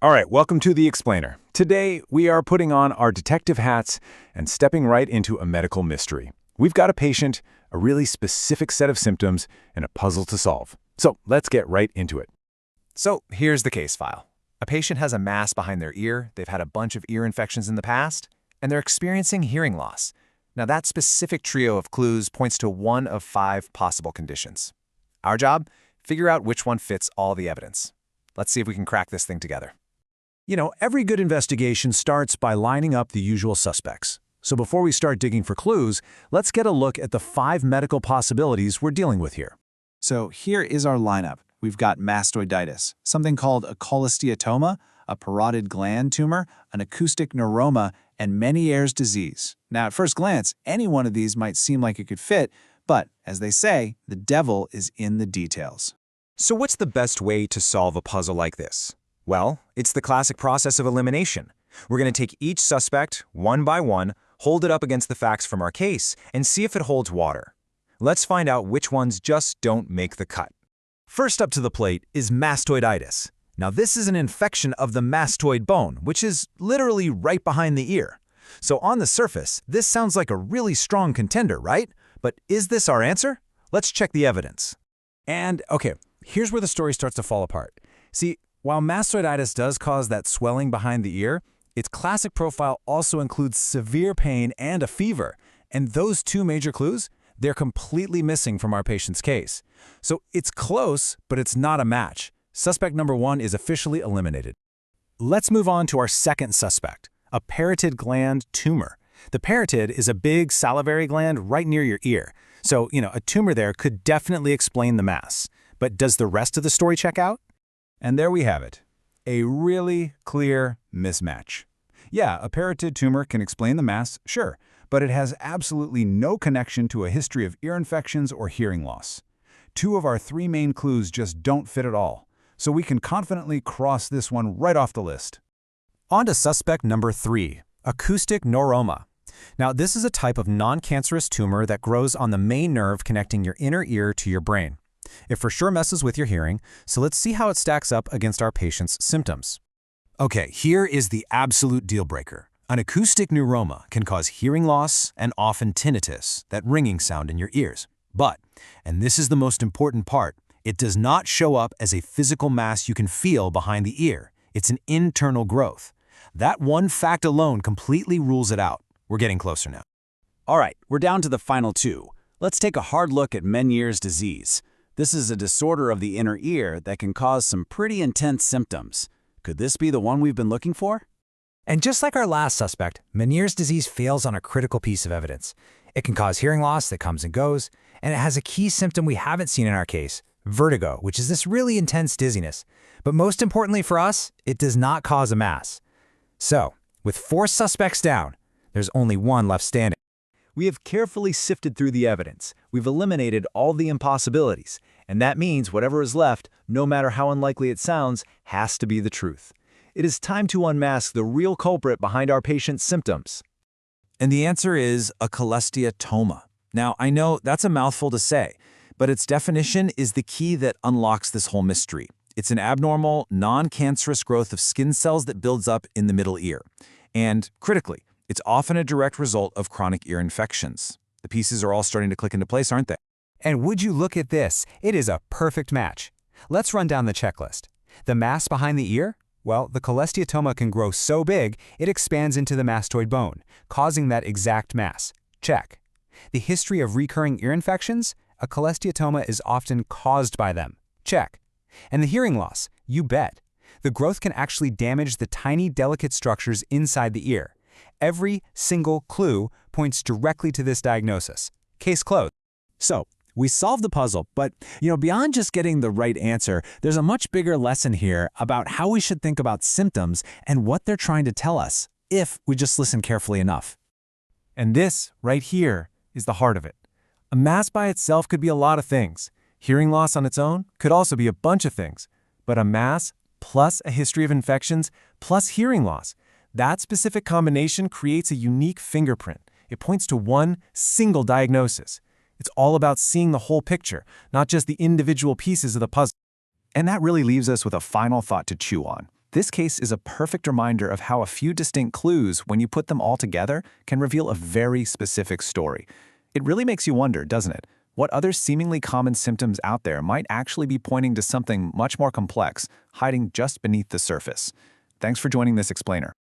All right, welcome to The Explainer. Today, we are putting on our detective hats and stepping right into a medical mystery. We've got a patient, a really specific set of symptoms, and a puzzle to solve. So let's get right into it. So here's the case file. A patient has a mass behind their ear, they've had a bunch of ear infections in the past, and they're experiencing hearing loss. Now that specific trio of clues points to one of 5 possible conditions. Our job? Figure out which one fits all the evidence. Let's see if we can crack this thing together. You know, every good investigation starts by lining up the usual suspects. So before we start digging for clues, let's get a look at the 5 medical possibilities we're dealing with here. So here is our lineup. We've got mastoiditis, something called a cholesteatoma, a parotid gland tumor, an acoustic neuroma, and Meniere's disease. Now, at first glance, any one of these might seem like it could fit, but as they say, the devil is in the details. So what's the best way to solve a puzzle like this? Well, it's the classic process of elimination. We're going to take each suspect, one by one, hold it up against the facts from our case, and see if it holds water. Let's find out which ones just don't make the cut. First up to the plate is mastoiditis. Now this is an infection of the mastoid bone, which is literally right behind the ear. So on the surface, this sounds like a really strong contender, right? But is this our answer? Let's check the evidence. And okay, here's where the story starts to fall apart. See, while mastoiditis does cause that swelling behind the ear, its classic profile also includes severe pain and a fever. And those 2 major clues, they're completely missing from our patient's case. So it's close, but it's not a match. Suspect number 1 is officially eliminated. Let's move on to our second suspect, a parotid gland tumor. The parotid is a big salivary gland right near your ear. So, a tumor there could definitely explain the mass. But does the rest of the story check out? And there we have it, a really clear mismatch. Yeah, a parotid tumor can explain the mass, sure, but it has absolutely no connection to a history of ear infections or hearing loss. 2 of our 3 main clues just don't fit at all, so we can confidently cross this one right off the list. On to suspect number 3, acoustic neuroma. Now, this is a type of non-cancerous tumor that grows on the main nerve connecting your inner ear to your brain. It for sure messes with your hearing, so let's see how it stacks up against our patient's symptoms. Okay, here is the absolute deal breaker. An acoustic neuroma can cause hearing loss and often tinnitus, that ringing sound in your ears. But, and this is the most important part, it does not show up as a physical mass you can feel behind the ear. It's an internal growth. That one fact alone completely rules it out. We're getting closer now. All right, we're down to the final 2. Let's take a hard look at Meniere's disease. This is a disorder of the inner ear that can cause some pretty intense symptoms. Could this be the one we've been looking for? And just like our last suspect, Meniere's disease fails on a critical piece of evidence. It can cause hearing loss that comes and goes, and it has a key symptom we haven't seen in our case, vertigo, which is this really intense dizziness. But most importantly for us, it does not cause a mass. So, with 4 suspects down, there's only 1 left standing. We have carefully sifted through the evidence. We've eliminated all the impossibilities, and that means whatever is left, no matter how unlikely it sounds, has to be the truth. It is time to unmask the real culprit behind our patient's symptoms. And the answer is a cholesteatoma. Now, I know that's a mouthful to say, but its definition is the key that unlocks this whole mystery. It's an abnormal, non-cancerous growth of skin cells that builds up in the middle ear. And critically, it's often a direct result of chronic ear infections. The pieces are all starting to click into place, aren't they? And would you look at this? It is a perfect match. Let's run down the checklist. The mass behind the ear? Well, the cholesteatoma can grow so big, it expands into the mastoid bone, causing that exact mass. Check. The history of recurring ear infections? A cholesteatoma is often caused by them. Check. And the hearing loss? You bet. The growth can actually damage the tiny, delicate structures inside the ear. Every single clue points directly to this diagnosis. Case closed. So, we solved the puzzle, but beyond just getting the right answer, there's a much bigger lesson here about how we should think about symptoms and what they're trying to tell us, if we just listen carefully enough. And this, right here, is the heart of it. A mass by itself could be a lot of things. Hearing loss on its own could also be a bunch of things. But a mass plus a history of infections plus hearing loss, that specific combination creates a unique fingerprint. It points to one single diagnosis. It's all about seeing the whole picture, not just the individual pieces of the puzzle. And that really leaves us with a final thought to chew on. This case is a perfect reminder of how a few distinct clues, when you put them all together, can reveal a very specific story. It really makes you wonder, doesn't it? What other seemingly common symptoms out there might actually be pointing to something much more complex, hiding just beneath the surface. Thanks for joining this explainer.